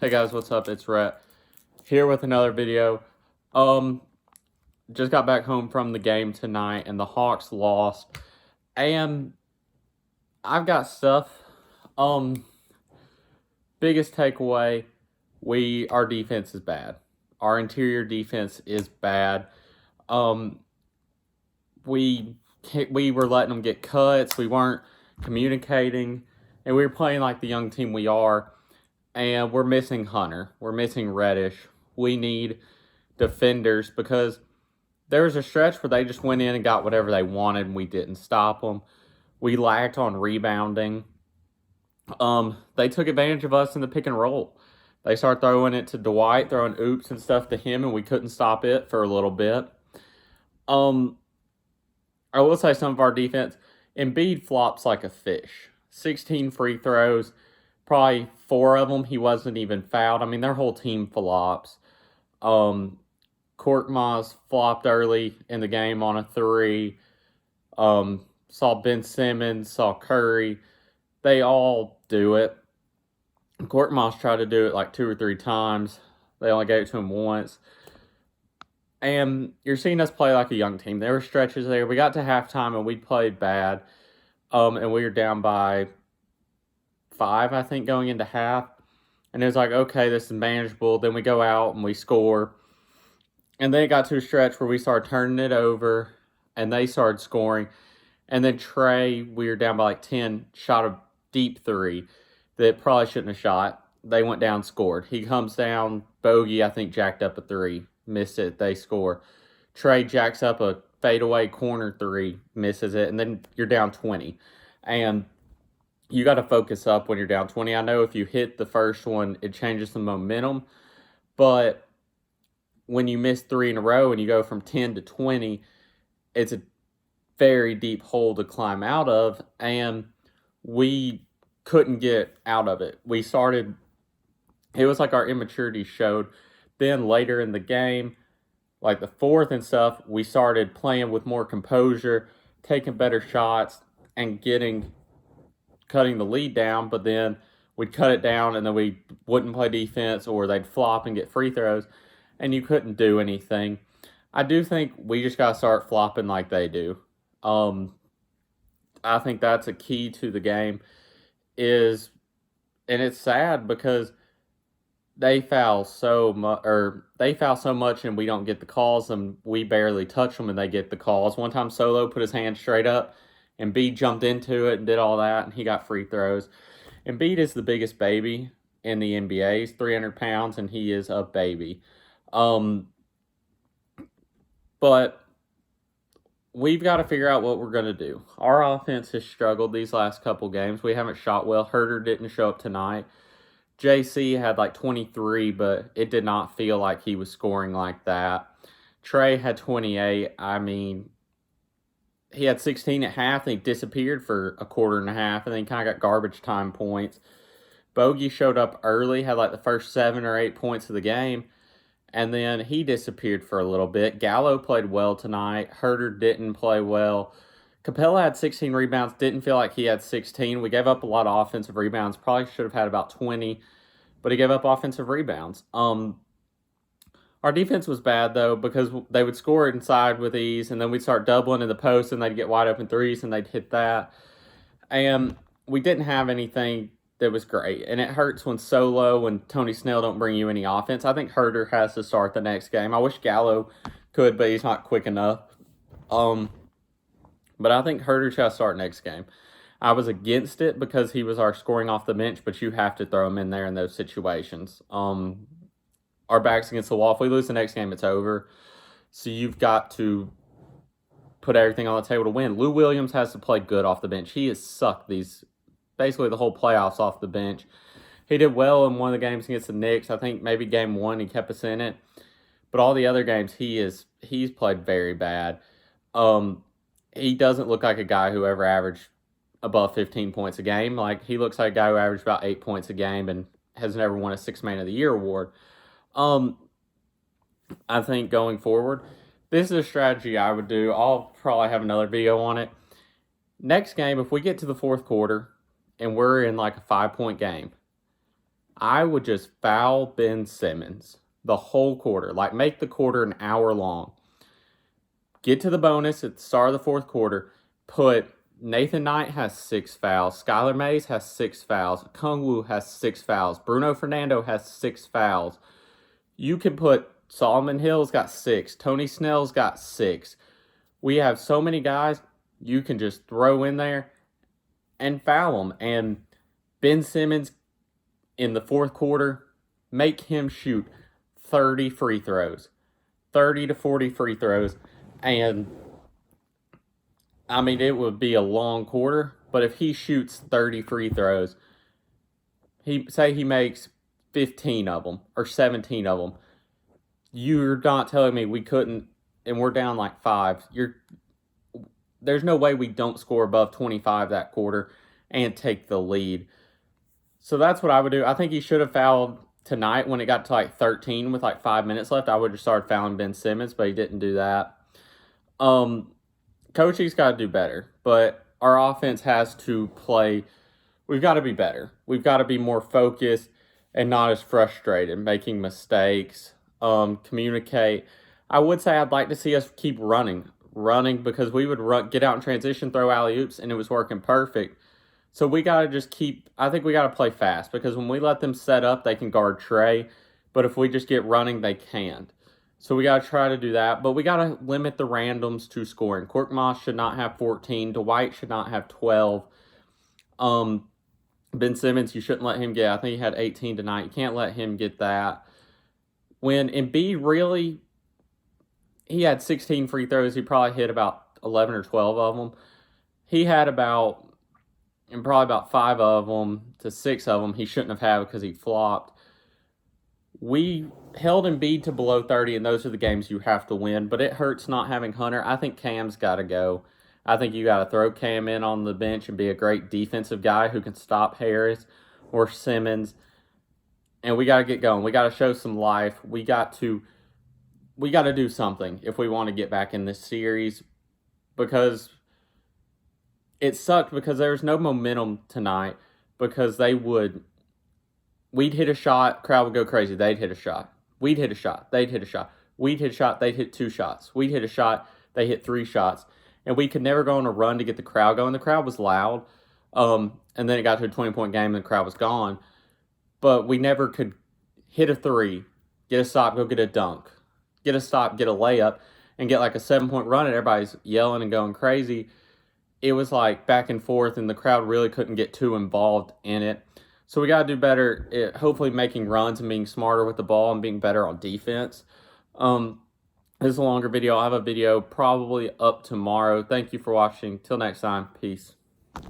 Hey guys, what's up? It's Rhett here with another video. Just got back home from the game tonight and the Hawks lost. And I've got stuff. Um, Biggest takeaway, our defense is bad. Our interior defense is bad. Um, we we were letting them get cuts. We weren't communicating, and we were playing like the young team we are. And we're missing Hunter. We're missing Reddish. We need defenders because there was a stretch where they just went in and got whatever they wanted and we didn't stop them. We lacked on rebounding. They took advantage of us in the pick and roll. They started throwing it to Dwight, throwing oops and stuff to him, and we couldn't stop it for a little bit. I will say some of our defense, Embiid flops like a fish. 16 free throws, probably 4 of them he wasn't even fouled. I mean, their whole team flops. Korkmaz flopped early in the game on a 3. Saw Ben Simmons, saw Curry. They all do it. Korkmaz tried to do it like 2 or 3 times. They only gave it to him once. And you're seeing us play like a young team. There were stretches there. We got to halftime and we played bad. And we were down by 5, I think, going into half. And it was like, okay, this is manageable. Then we go out and we score. And then it got to a stretch where we started turning it over. And they started scoring. And then Trey, we were down by like 10, shot a deep 3 that probably shouldn't have shot. They went down, scored. He comes down, bogey, I think, jacked up a 3. Missed it, they score. Trey jacks up a fadeaway corner 3, misses it. And then you're down 20. And you got to focus up when you're down 20. I know if you hit the first one, it changes the momentum. But when you miss 3 in a row and you go from 10 to 20, it's a very deep hole to climb out of. And we couldn't get out of it. It was like our immaturity showed. Then later in the game, like the 4th and stuff, we started playing with more composure, taking better shots, and cutting the lead down, but then we'd cut it down and then we wouldn't play defense or they'd flop and get free throws and you couldn't do anything. I do think we just got to start flopping like they do. I think that's a key to the game and it's sad because they foul so much and we don't get the calls and we barely touch them and they get the calls. One time Solo put his hand straight up and Embiid jumped into it and did all that, and he got free throws. Embiid is the biggest baby in the NBA. He's 300 pounds, and he is a baby. But we've got to figure out what we're going to do. Our offense has struggled these last couple games. We haven't shot well. Herter didn't show up tonight. JC had like 23, but it did not feel like he was scoring like that. Trey had 28. I mean, he had 16 at half, and he disappeared for a quarter and a half, and then he kind of got garbage time points. Bogey showed up early, had like the first 7 or 8 points of the game, and then he disappeared for a little bit. Gallo played well tonight. Herter didn't play well. Capella had 16 rebounds, didn't feel like he had 16. We gave up a lot of offensive rebounds, probably should have had about 20, but he gave up offensive rebounds. Our defense was bad, though, because they would score inside with ease, and then we'd start doubling in the post, and they'd get wide open threes, and they'd hit that. And we didn't have anything that was great. And it hurts when Solo and Tony Snell don't bring you any offense. I think Herter has to start the next game. I wish Gallo could, but he's not quick enough. But I think Herter should start next game. I was against it because he was our scoring off the bench, but you have to throw him in there in those situations. Our back's against the wall. If we lose the next game, it's over. So you've got to put everything on the table to win. Lou Williams has to play good off the bench. He has sucked basically the whole playoffs off the bench. He did well in one of the games against the Knicks. I think maybe game 1 he kept us in it. But all the other games he's played very bad. He doesn't look like a guy who ever averaged above 15 points a game. Like, he looks like a guy who averaged about 8 points a game and has never won a 6th Man of the Year award. I think going forward, this is a strategy I would do. I'll probably have another video on it. Next game, if we get to the 4th quarter and we're in like a 5-point game, I would just foul Ben Simmons the whole quarter. Like, make the quarter an hour long. Get to the bonus at the start of the fourth quarter. Put Nathan Knight has 6 fouls. Skylar Mays has 6 fouls. Kung Wu has 6 fouls. Bruno Fernando has 6 fouls. You can put Solomon Hill's got 6. Tony Snell's got 6. We have so many guys you can just throw in there and foul them. And Ben Simmons in the fourth quarter, make him shoot 30 free throws. 30 to 40 free throws. And I mean, it would be a long quarter, but if he shoots 30 free throws, he makes 15 of them or 17 of them. You're not telling me we couldn't, and we're down like 5. There's no way we don't score above 25 that quarter and take the lead. So that's what I would do. I think he should have fouled tonight when it got to like 13 with like 5 minutes left. I would have started fouling Ben Simmons, but he didn't do that. Coaching's got to do better, but our offense has to play. We've got to be better. We've got to be more focused and not as frustrated, making mistakes, communicate. I would say I'd like to see us keep running because we would get out in transition, throw alley-oops, and it was working perfect. So we got to just I think we got to play fast because when we let them set up, they can guard Trey. But if we just get running, they can't. So we got to try to do that. But we got to limit the randoms to scoring. Korkmaz should not have 14. Dwight should not have 12. Ben Simmons, you shouldn't let him get, I think he had 18 tonight. You can't let him get that. When Embiid really, he had 16 free throws. He probably hit about 11 or 12 of them. He had probably about 5 of them to 6 of them he shouldn't have had because he flopped. We held Embiid to below 30, and those are the games you have to win. But it hurts not having Hunter. I think Cam's got to go. I think you got to throw Cam in on the bench and be a great defensive guy who can stop Harris or Simmons. And we got to get going. We got to show some life. We got to do something if we want to get back in this series, because it sucked because there was no momentum tonight because we'd hit a shot, crowd would go crazy. They'd hit a shot. We'd hit a shot. They'd hit a shot. We'd hit a shot. They'd hit 2 shots. We'd hit a shot. They hit 3 shots. And we could never go on a run to get the crowd going. The crowd was loud. And then it got to a 20-point game and the crowd was gone. But we never could hit a 3, get a stop, go get a dunk, get a stop, get a layup, and get like a 7-point run and everybody's yelling and going crazy. It was like back and forth and the crowd really couldn't get too involved in it. So we got to do better at hopefully making runs and being smarter with the ball and being better on defense. This is a longer video. I'll have a video probably up tomorrow. Thank you for watching. Till next time. Peace.